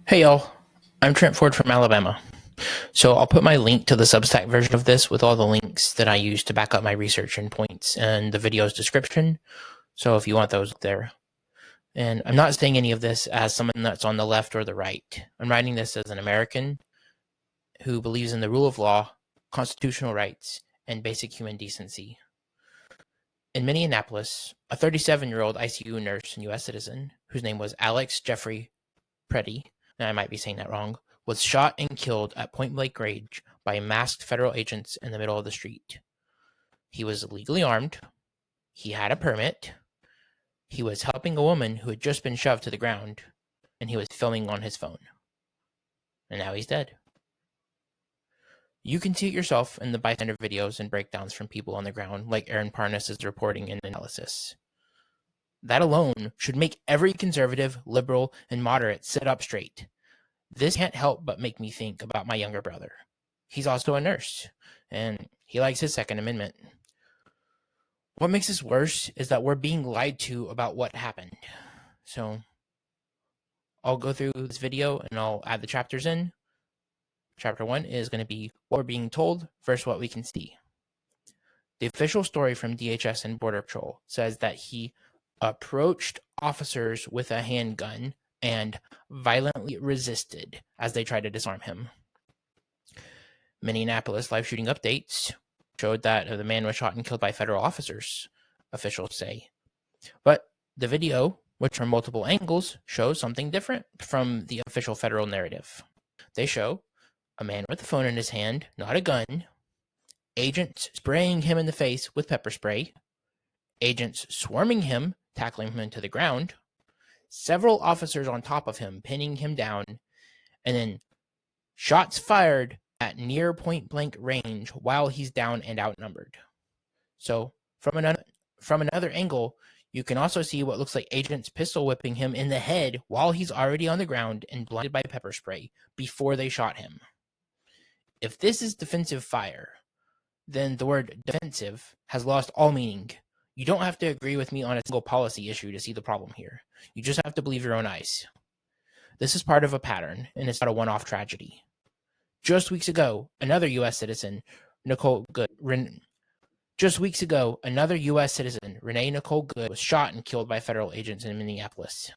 Hey y'all, I'm Trent Ford from Alabama. So I'll put my link to the Substack version of this with all the links that I use to back up my research and points in the video's description. So if you want those there. And I'm not saying any of this as someone that's on the left or the right. I'm writing this as an American who believes in the rule of law, constitutional rights, and basic human decency. In Minneapolis, a 37-year-old ICU nurse and U.S. citizen, whose name was Jeffrey Pretti, and I might be saying that wrong, was shot and killed at point-blank range by masked federal agents in the middle of the street. He was legally armed. He had a permit. He was helping a woman who had just been shoved to the ground, and he was filming on his phone. And now he's dead. You can see it yourself in the bystander videos and breakdowns from people on the ground, like Aaron Parnas' reporting and analysis. That alone should make every conservative, liberal, and moderate sit up straight. This can't help but make me think about my younger brother. He's also a nurse, and he likes his Second Amendment. What makes this worse is that we're being lied to about what happened. So I'll go through this video and I'll add the chapters in. Chapter 1 is going to be what we're being told versus what we can see. The official story from DHS and Border Patrol says that he approached officers with a handgun and violently resisted as they tried to disarm him. Minneapolis live shooting updates showed that the man was shot and killed by federal officers, officials say. But the video, which from multiple angles, shows something different from the official federal narrative. They show a man with a phone in his hand, not a gun, agents spraying him in the face with pepper spray, agents swarming him, tackling him into the ground, several officers on top of him, pinning him down, and then shots fired at near point-blank range while he's down and outnumbered. So from another angle, you can also see what looks like agents pistol whipping him in the head while he's already on the ground and blinded by pepper spray before they shot him. If this is defensive fire, then the word defensive has lost all meaning. You don't have to agree with me on a single policy issue to see the problem here. You just have to believe your own eyes. This is part of a pattern, and it's not a one-off tragedy. Just weeks ago, another U.S. citizen, Renee Nicole Good, was shot and killed by federal agents in Minneapolis.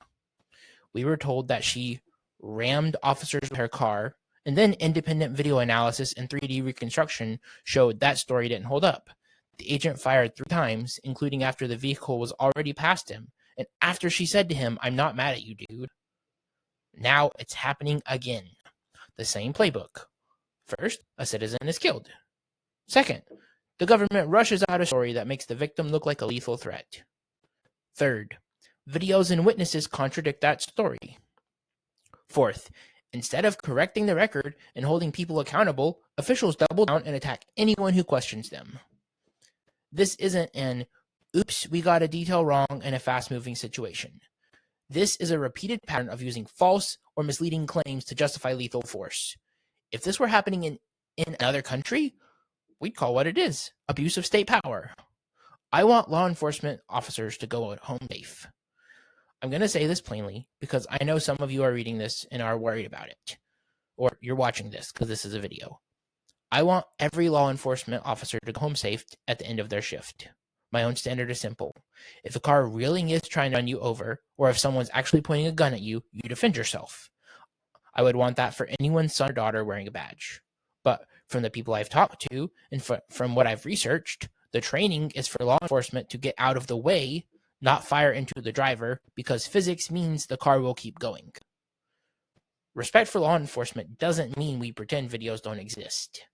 We were told that she rammed officers with her car, and then independent video analysis and 3D reconstruction showed that story didn't hold up. The agent fired 3 times, including after the vehicle was already past him, and after she said to him, "I'm not mad at you, dude." Now it's happening again. The same playbook. First, a citizen is killed. Second, the government rushes out a story that makes the victim look like a lethal threat. Third, videos and witnesses contradict that story. Fourth, instead of correcting the record and holding people accountable, officials double down and attack anyone who questions them. This isn't an oops, we got a detail wrong in a fast-moving situation. This is a repeated pattern of using false or misleading claims to justify lethal force. If this were happening in another country, we'd call what it is, abuse of state power. I want law enforcement officers to go home safe. I'm going to say this plainly because I know some of you are reading this and are worried about it. Or you're watching this because this is a video. I want every law enforcement officer to go home safe at the end of their shift. My own standard is simple. If a car really is trying to run you over, or if someone's actually pointing a gun at you, you defend yourself. I would want that for anyone's son or daughter wearing a badge. But from the people I've talked to, and from what I've researched, the training is for law enforcement to get out of the way, not fire into the driver, because physics means the car will keep going. Respect for law enforcement doesn't mean we pretend videos don't exist.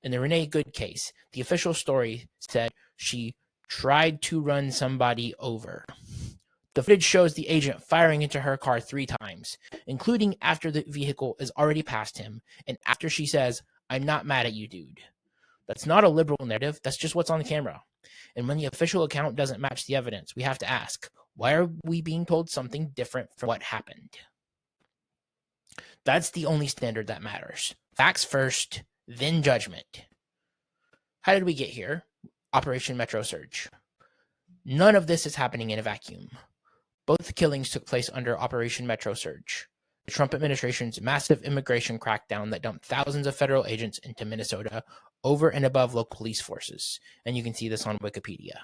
In the Renee Good case, the official story said she tried to run somebody over. The footage shows the agent firing into her car 3 times, including after the vehicle is already past him, and after she says, "I'm not mad at you, dude." That's not a liberal narrative, that's just what's on the camera. And when the official account doesn't match the evidence, we have to ask, why are we being told something different from what happened? That's the only standard that matters. Facts first, then judgment. How did we get here? Operation Metro Surge. None of this is happening in a vacuum. Both killings took place under Operation Metro Surge. the Trump administration's massive immigration crackdown that dumped thousands of federal agents into Minnesota over and above local police forces. And you can see this on Wikipedia.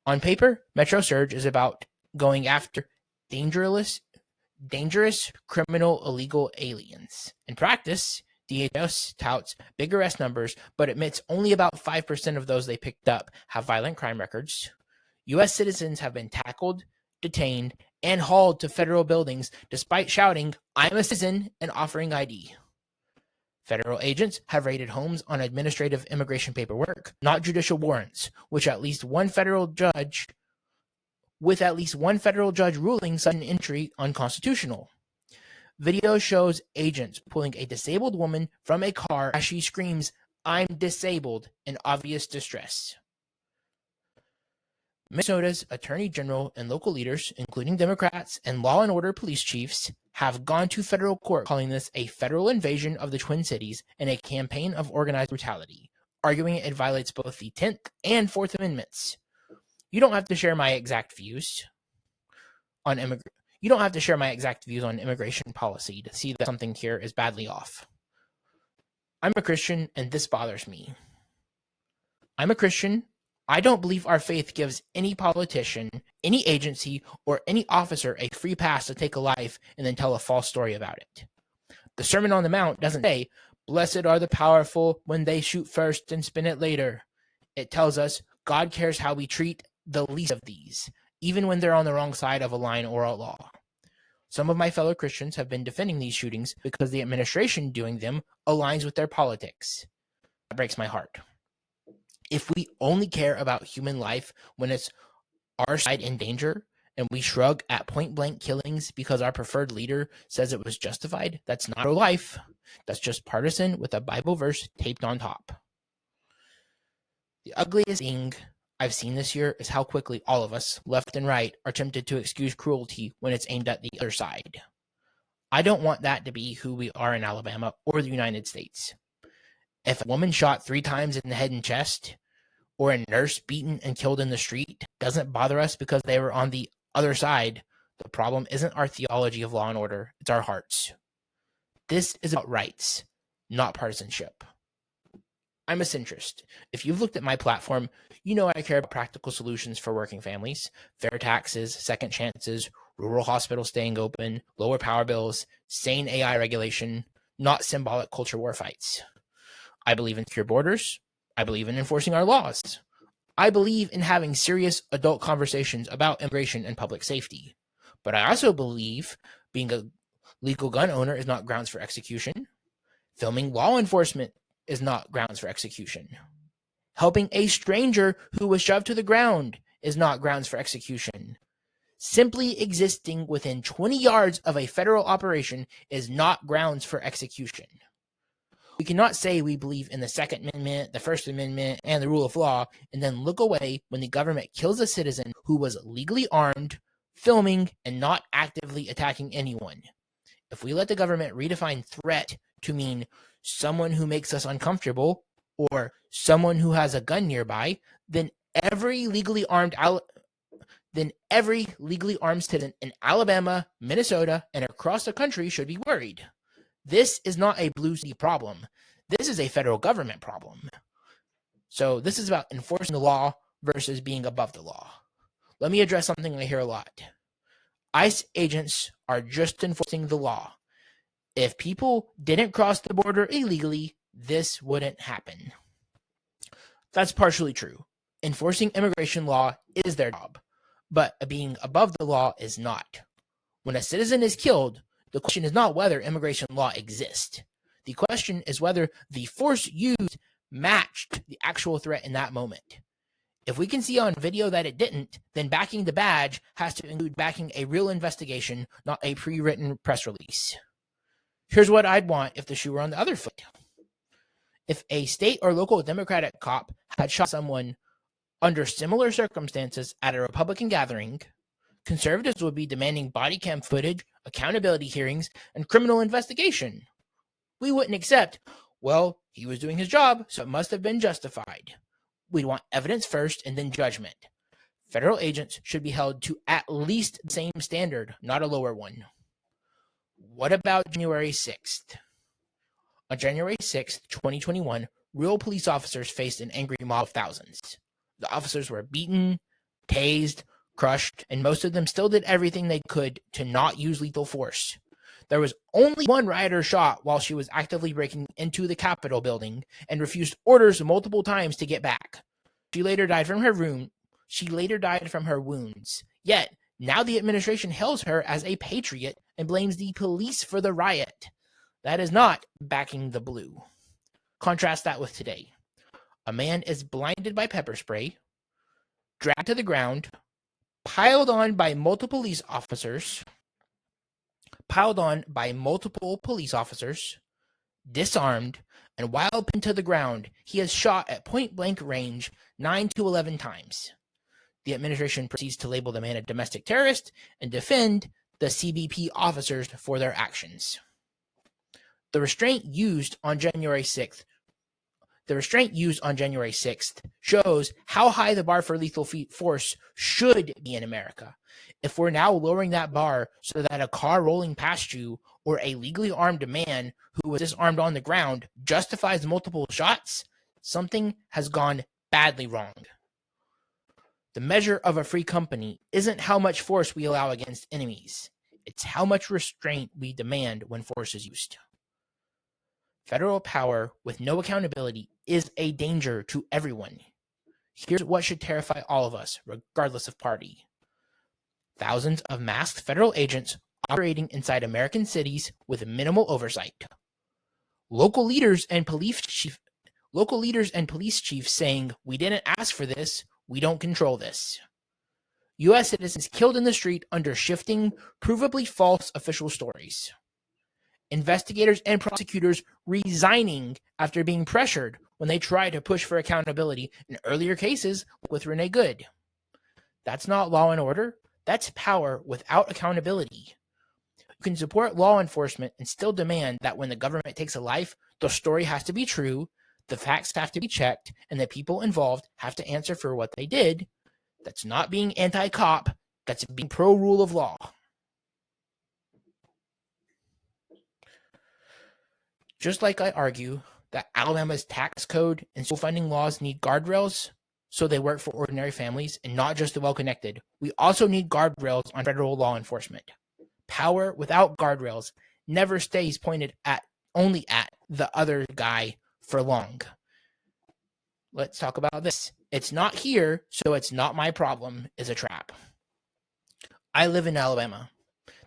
On paper, Metro Surge is about going after dangerous, criminal, illegal aliens. In practice, DHS touts big arrest numbers, but admits only about 5% of those they picked up have violent crime records. U.S. citizens have been tackled, detained, and hauled to federal buildings despite shouting, "I'm a citizen," and offering ID. Federal agents have raided homes on administrative immigration paperwork, not judicial warrants, with at least one federal judge ruling sudden entry unconstitutional. Video shows agents pulling a disabled woman from a car as she screams, "I'm disabled," in obvious distress. Minnesota's attorney general and local leaders, including Democrats and law and order police chiefs, have gone to federal court calling this a federal invasion of the Twin Cities and a campaign of organized brutality, arguing it violates both the 10th and 4th Amendments. You don't have to share my exact views on immigration policy to see that something here is badly off. I'm a Christian, and this bothers me. I'm a Christian. I don't believe our faith gives any politician, any agency, or any officer a free pass to take a life and then tell a false story about it. The Sermon on the Mount doesn't say, "Blessed are the powerful when they shoot first and spin it later." It tells us God cares how we treat the least of these, even when they're on the wrong side of a line or a law. Some of my fellow Christians have been defending these shootings because the administration doing them aligns with their politics. That breaks my heart. If we only care about human life when it's our side in danger, and we shrug at point-blank killings because our preferred leader says it was justified, that's not pro-life. That's just partisan with a Bible verse taped on top. The ugliest thing I've seen this year is how quickly all of us, left and right, are tempted to excuse cruelty when it's aimed at the other side. I don't want that to be who we are in Alabama or the United States. If a woman shot 3 times in the head and chest, or a nurse beaten and killed in the street, doesn't bother us because they were on the other side. The problem isn't our theology of law and order, it's our hearts. This is about rights, not partisanship. I'm a centrist. If you've looked at my platform, you know I care about practical solutions for working families, fair taxes, second chances, rural hospitals staying open, lower power bills, sane AI regulation, not symbolic culture war fights. I believe in secure borders. I believe in enforcing our laws. I believe in having serious adult conversations about immigration and public safety. But I also believe being a legal gun owner is not grounds for execution. Filming law enforcement is not grounds for execution. Helping a stranger who was shoved to the ground is not grounds for execution. Simply existing within 20 yards of a federal operation is not grounds for execution. We cannot say we believe in the Second Amendment, the First Amendment, and the rule of law, and then look away when the government kills a citizen who was legally armed, filming, and not actively attacking anyone. If we let the government redefine threat to mean someone who makes us uncomfortable or someone who has a gun nearby, then every legally armed citizen in Alabama, Minnesota, and across the country should be worried. This is not a blue city problem. This is a federal government problem. So this is about enforcing the law versus being above the law. Let me address something I hear a lot. ICE agents are just enforcing the law. If people didn't cross the border illegally, this wouldn't happen. That's partially true. Enforcing immigration law is their job, but being above the law is not. When a citizen is killed, the question is not whether immigration law exists. The question is whether the force used matched the actual threat in that moment. If we can see on video that it didn't, then backing the badge has to include backing a real investigation, not a pre-written press release. Here's what I'd want if the shoe were on the other foot. If a state or local Democratic cop had shot someone under similar circumstances at a Republican gathering, conservatives would be demanding body cam footage, accountability hearings, and criminal investigation. We wouldn't accept, well, he was doing his job, so it must have been justified. We'd want evidence first and then judgment. Federal agents should be held to at least the same standard, not a lower one. What about January 6th? On January 6th, 2021, real police officers faced an angry mob of thousands. The officers were beaten, tased, crushed, and most of them still did everything they could to not use lethal force. There was only one rioter shot while she was actively breaking into the Capitol building and refused orders multiple times to get back. She later died from her wounds. Yet, now the administration hails her as a patriot and blames the police for the riot. That is not backing the blue. Contrast that with today. A man is blinded by pepper spray, dragged to the ground, piled on by multiple police officers, disarmed, and while pinned to the ground, he is shot at point-blank range 9 to 11 times. The administration proceeds to label the man a domestic terrorist and defend the CBP officers for their actions. The restraint used on January 6th shows how high the bar for lethal force should be in America. If we're now lowering that bar so that a car rolling past you or a legally armed man who was disarmed on the ground justifies multiple shots, something has gone badly wrong. The measure of a free company isn't how much force we allow against enemies. It's how much restraint we demand when force is used. Federal power with no accountability is a danger to everyone. Here's what should terrify all of us, regardless of party. Thousands of masked federal agents operating inside American cities with minimal oversight. Local leaders and police chiefs saying, "We didn't ask for this, we don't control this." U.S. citizens killed in the street under shifting, provably false official stories. Investigators and prosecutors resigning after being pressured when they tried to push for accountability in earlier cases with Renee Good. That's not law and order. That's power without accountability. You can support law enforcement and still demand that when the government takes a life, the story has to be true, the facts have to be checked, and the people involved have to answer for what they did. That's not being anti-cop. That's being pro-rule of law. Just like I argue that Alabama's tax code and school funding laws need guardrails so they work for ordinary families and not just the well-connected, we also need guardrails on federal law enforcement. Power without guardrails never stays pointed only at the other guy for long. Let's talk about this. It's not here, so it's not my problem is a trap. I live in Alabama.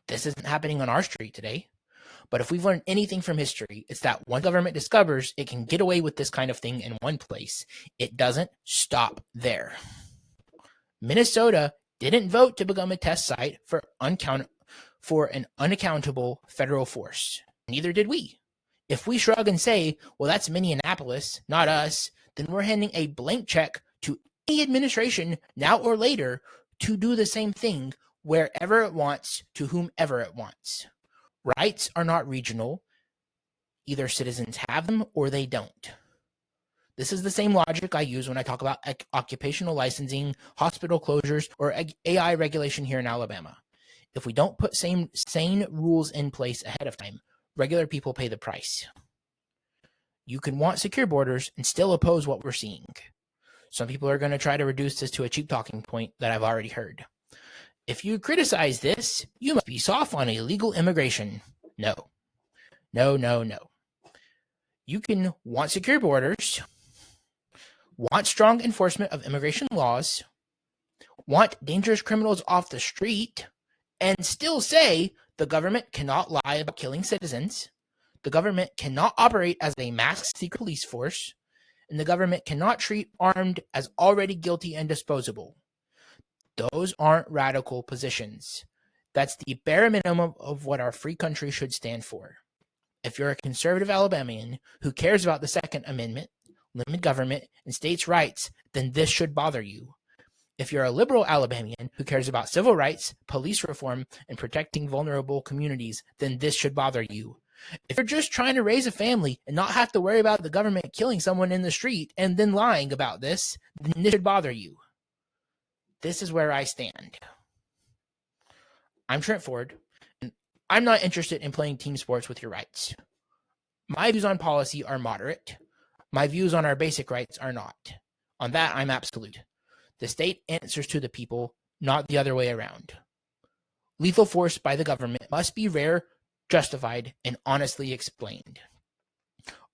This isn't happening on our street today. But if we've learned anything from history, it's that once government discovers it can get away with this kind of thing in one place, it doesn't stop there. Minnesota didn't vote to become a test site for an unaccountable federal force. Neither did we. If we shrug and say, well, that's Minneapolis, not us, then we're handing a blank check to any administration, now or later, to do the same thing wherever it wants, to whomever it wants. Rights are not regional. Either citizens have them or they don't. This is the same logic I use when I talk about occupational licensing, hospital closures, or AI regulation here in Alabama. If we don't put sane rules in place ahead of time, regular people pay the price. You can want secure borders and still oppose what we're seeing. Some people are going to try to reduce this to a cheap talking point that I've already heard. If you criticize this, you must be soft on illegal immigration. No. You can want secure borders, want strong enforcement of immigration laws, want dangerous criminals off the street, and still say the government cannot lie about killing citizens, the government cannot operate as a masked secret police force, and the government cannot treat armed as already guilty and disposable. Those aren't radical positions. That's the bare minimum of what our free country should stand for. If you're a conservative Alabamian who cares about the Second Amendment, limited government, and states' rights, then this should bother you. If you're a liberal Alabamian who cares about civil rights, police reform, and protecting vulnerable communities, then this should bother you. If you're just trying to raise a family and not have to worry about the government killing someone in the street and then lying about this, then this should bother you. This is where I stand. I'm Trent Ford, and I'm not interested in playing team sports with your rights. My views on policy are moderate. My views on our basic rights are not. On that, I'm absolute. The state answers to the people, not the other way around. Lethal force by the government must be rare, justified, and honestly explained.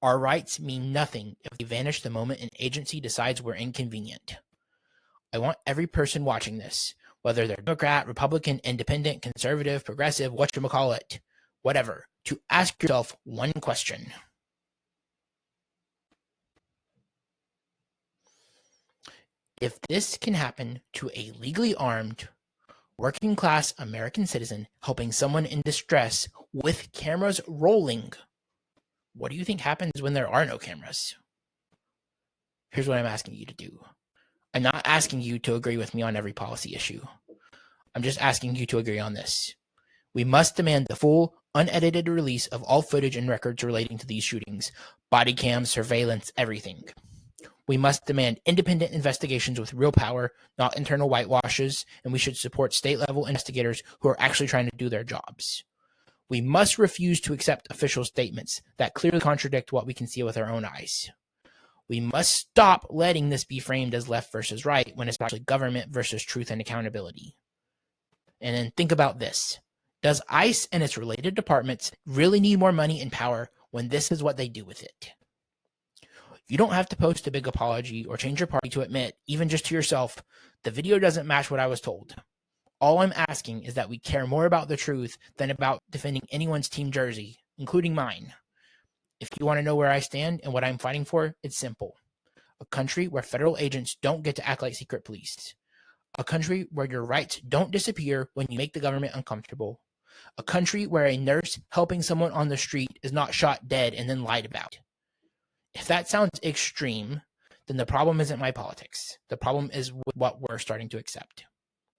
Our rights mean nothing if they vanish the moment an agency decides we're inconvenient. I want every person watching this, whether they're Democrat, Republican, Independent, Conservative, Progressive, whatchamacallit, whatever, to ask yourself one question. If this can happen to a legally armed, working-class American citizen helping someone in distress with cameras rolling, what do you think happens when there are no cameras? Here's what I'm asking you to do. I'm not asking you to agree with me on every policy issue. I'm just asking you to agree on this. We must demand the full, unedited release of all footage and records relating to these shootings, body cams, surveillance, everything. We must demand independent investigations with real power, not internal whitewashes, and we should support state-level investigators who are actually trying to do their jobs. We must refuse to accept official statements that clearly contradict what we can see with our own eyes. We must stop letting this be framed as left versus right when it's actually government versus truth and accountability. And then think about this. Does ICE and its related departments really need more money and power when this is what they do with it? You don't have to post a big apology or change your party to admit, even just to yourself, the video doesn't match what I was told. All I'm asking is that we care more about the truth than about defending anyone's team jersey, including mine. If you want to know where I stand and what I'm fighting for, it's simple. A country where federal agents don't get to act like secret police. A country where your rights don't disappear when you make the government uncomfortable. A country where a nurse helping someone on the street is not shot dead and then lied about. If that sounds extreme, then the problem isn't my politics. The problem is what we're starting to accept.